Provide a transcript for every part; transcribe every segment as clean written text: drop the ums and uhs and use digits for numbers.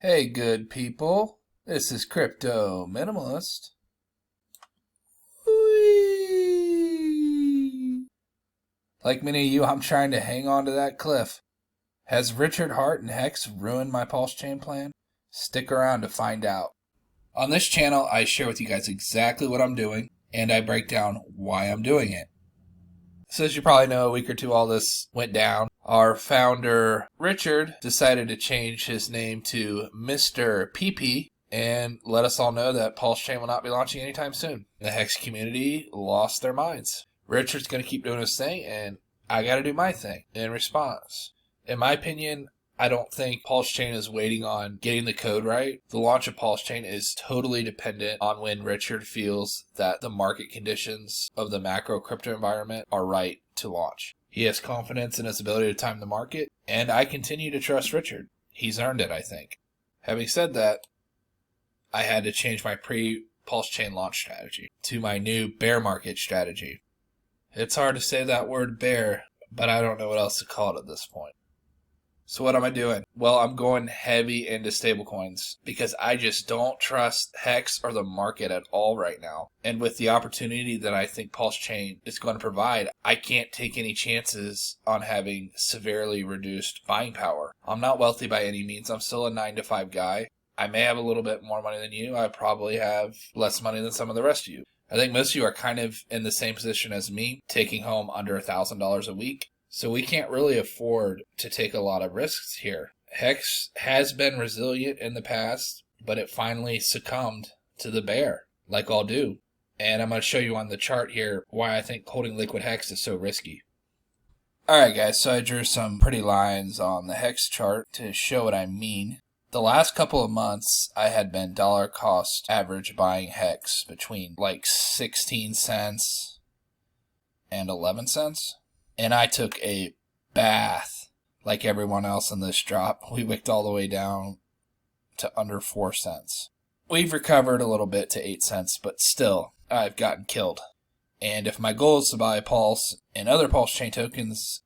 Hey, good people. This is Crypto Minimalist. Whee! Like many of you, I'm trying to hang on to that cliff. Has Richard Hart and HEX ruined my PulseChain plan? Stick around to find out. On this channel, I share with you guys exactly what I'm doing, and I break down why I'm doing it. So as you probably know, a week or two all this went down. Our founder, Richard, decided to change his name to Mr. PP and let us all know that PulseChain will not be launching anytime soon. The HEX community lost their minds. Richard's going to keep doing his thing, and I got to do my thing in response. In my opinion, I don't think PulseChain is waiting on getting the code right. The launch of PulseChain is totally dependent on when Richard feels that the market conditions of the macro crypto environment are right to launch. He has confidence in his ability to time the market, and I continue to trust Richard. He's earned it, I think. Having said that, I had to change my pre-PulseChain launch strategy to my new bear market strategy. It's hard to say that word bear, but I don't know what else to call it at this point. So what am I doing? Well, I'm going heavy into stablecoins because I just don't trust HEX or the market at all right now. And with the opportunity that I think PulseChain is going to provide, I can't take any chances on having severely reduced buying power. I'm not wealthy by any means. I'm still a 9-to-5 guy. I may have a little bit more money than you. I probably have less money than some of the rest of you. I think most of you are kind of in the same position as me, taking home under $1,000 a week. So we can't really afford to take a lot of risks here. HEX has been resilient in the past, but it finally succumbed to the bear, like all do. And I'm going to show you on the chart here why I think holding liquid HEX is so risky. Alright guys, so I drew some pretty lines on the HEX chart to show what I mean. The last couple of months, I had been dollar cost average buying HEX between like 16 cents and 11 cents. And I took a bath like everyone else in this drop. We wicked all the way down to under 4 cents. We've recovered a little bit to 8 cents, but still, I've gotten killed. And if my goal is to buy Pulse and other PulseChain tokens,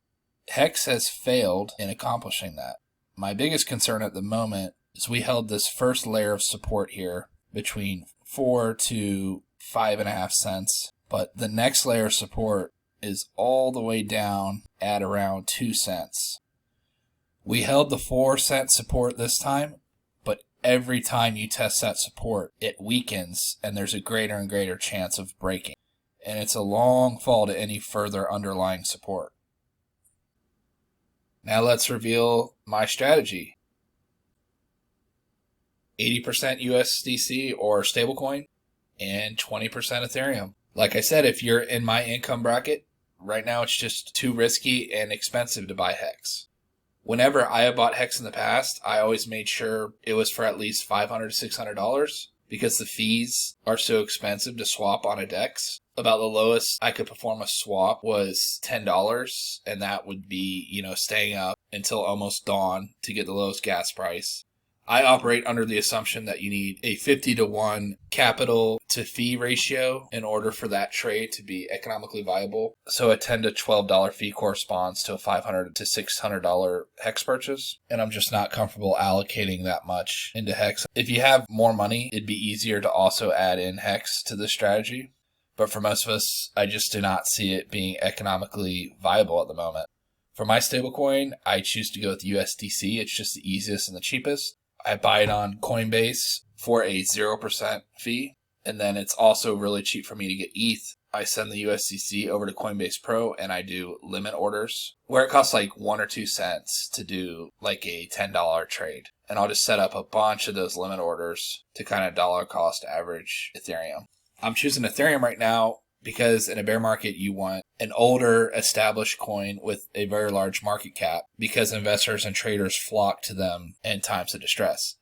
HEX has failed in accomplishing that. My biggest concern at the moment is we held this first layer of support here between 4 to 5.5 cents, but the next layer of support is all the way down at around 2 cents. We held the 4-cent support this time, but every time you test that support, it weakens and there's a greater and greater chance of breaking. And it's a long fall to any further underlying support. Now let's reveal my strategy. 80% USDC or stablecoin and 20% Ethereum. Like I said, if you're in my income bracket, right now it's just too risky and expensive to buy HEX. Whenever I have bought HEX in the past, I always made sure it was for at least $500 to $600 because the fees are so expensive to swap on a DEX. About the lowest I could perform a swap was $10, and that would be, staying up until almost dawn to get the lowest gas price. I operate under the assumption that you need a 50-to-1 capital to fee ratio in order for that trade to be economically viable. So a $10 to $12 fee corresponds to a $500 to $600 HEX purchase. And I'm just not comfortable allocating that much into HEX. If you have more money, it'd be easier to also add in HEX to this strategy. But for most of us, I just do not see it being economically viable at the moment. For my stablecoin, I choose to go with USDC. It's just the easiest and the cheapest. I buy it on Coinbase for a 0% fee, and then it's also really cheap for me to get ETH. I send the USDC over to Coinbase Pro, and I do limit orders, where it costs like 1 or 2 cents to do like a $10 trade. And I'll just set up a bunch of those limit orders to kind of dollar cost average Ethereum. I'm choosing Ethereum right now because in a bear market, you want an older, established coin with a very large market cap because investors and traders flock to them in times of distress.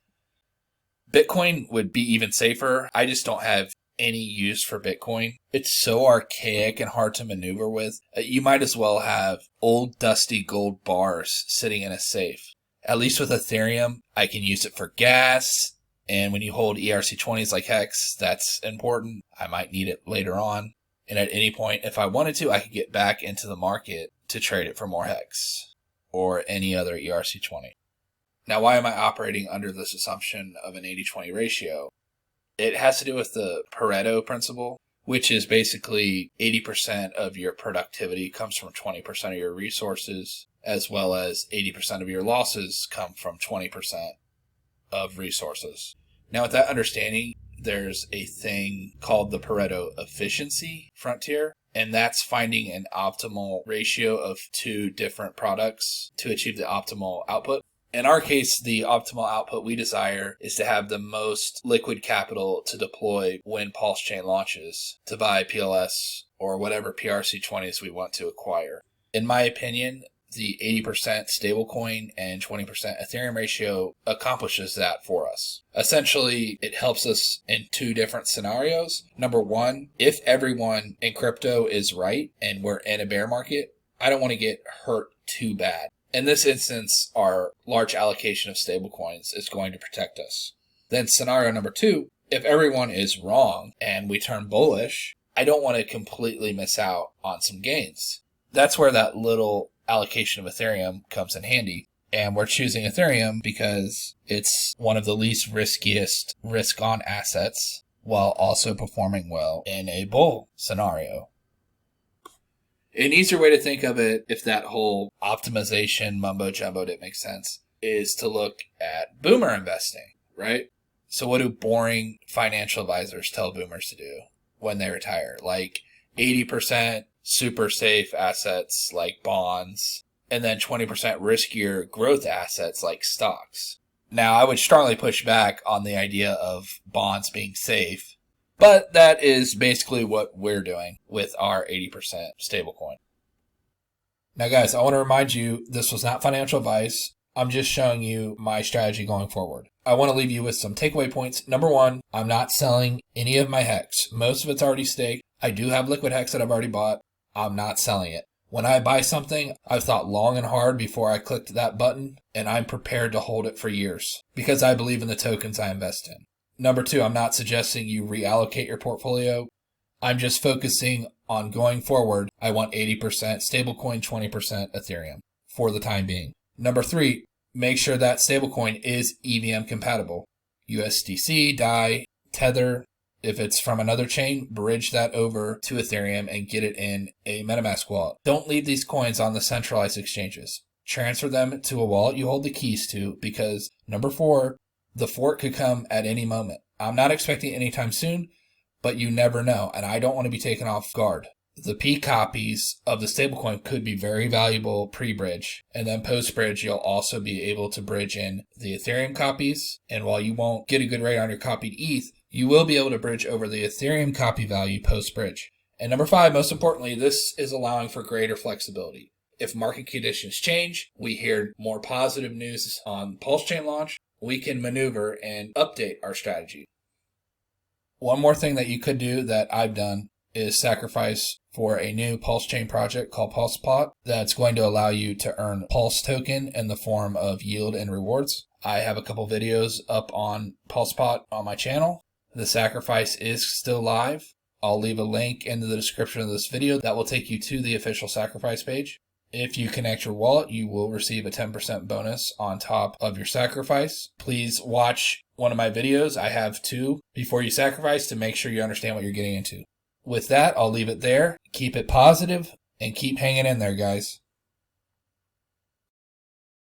Bitcoin would be even safer. I just don't have any use for Bitcoin. It's so archaic and hard to maneuver with. You might as well have old, dusty gold bars sitting in a safe. At least with Ethereum, I can use it for gas. And when you hold ERC20s like HEX, that's important. I might need it later on. And at any point, if I wanted to, I could get back into the market to trade it for more HEX or any other ERC20. Now, why am I operating under this assumption of an 80-20 ratio? It has to do with the Pareto principle, which is basically 80% of your productivity comes from 20% of your resources, as well as 80% of your losses come from 20% of resources. Now, with that understanding, there's a thing called the Pareto efficiency frontier, and that's finding an optimal ratio of two different products to achieve the optimal output. In our case, the optimal output we desire is to have the most liquid capital to deploy when PulseChain launches to buy PLS or whatever PRC20s we want to acquire. In my opinion, the 80% stablecoin and 20% Ethereum ratio accomplishes that for us. Essentially, it helps us in two different scenarios. Number one, if everyone in crypto is right and we're in a bear market, I don't want to get hurt too bad. In this instance, our large allocation of stablecoins is going to protect us. Then scenario number two, if everyone is wrong and we turn bullish, I don't want to completely miss out on some gains. That's where that little allocation of Ethereum comes in handy. And we're choosing Ethereum because it's one of the least riskiest risk-on assets while also performing well in a bull scenario. An easier way to think of it, if that whole optimization mumbo-jumbo didn't make sense, is to look at boomer investing, right? So what do boring financial advisors tell boomers to do when they retire? Like 80% super safe assets like bonds, and then 20% riskier growth assets like stocks. Now, I would strongly push back on the idea of bonds being safe, but that is basically what we're doing with our 80% stablecoin. Now, guys, I want to remind you, this was not financial advice. I'm just showing you my strategy going forward. I want to leave you with some takeaway points. Number one, I'm not selling any of my HEX. Most of it's already staked. I do have liquid HEX that I've already bought. I'm not selling it. When I buy something, I've thought long and hard before I clicked that button, and I'm prepared to hold it for years because I believe in the tokens I invest in. Number two, I'm not suggesting you reallocate your portfolio. I'm just focusing on going forward. I want 80% stablecoin, 20% Ethereum for the time being. Number three, make sure that stablecoin is EVM compatible. USDC, DAI, Tether. If it's from another chain, bridge that over to Ethereum and get it in a MetaMask wallet. Don't leave these coins on the centralized exchanges. Transfer them to a wallet you hold the keys to because, number four, the fork could come at any moment. I'm not expecting anytime soon, but you never know, and I don't want to be taken off guard. The P copies of the stablecoin could be very valuable pre-bridge, and then post-bridge, you'll also be able to bridge in the Ethereum copies, and while you won't get a good rate on your copied ETH, you will be able to bridge over the Ethereum copy value post-bridge. And number five, most importantly, this is allowing for greater flexibility. If market conditions change, we hear more positive news on PulseChain launch, we can maneuver and update our strategy. One more thing that you could do that I've done is sacrifice for a new PulseChain project called PulsePot that's going to allow you to earn Pulse token in the form of yield and rewards. I have a couple videos up on PulsePot on my channel. The sacrifice is still live. I'll leave a link in the description of this video that will take you to the official sacrifice page. If you connect your wallet, you will receive a 10% bonus on top of your sacrifice. Please watch one of my videos. I have two before you sacrifice to make sure you understand what you're getting into. With that, I'll leave it there. Keep it positive and keep hanging in there, guys.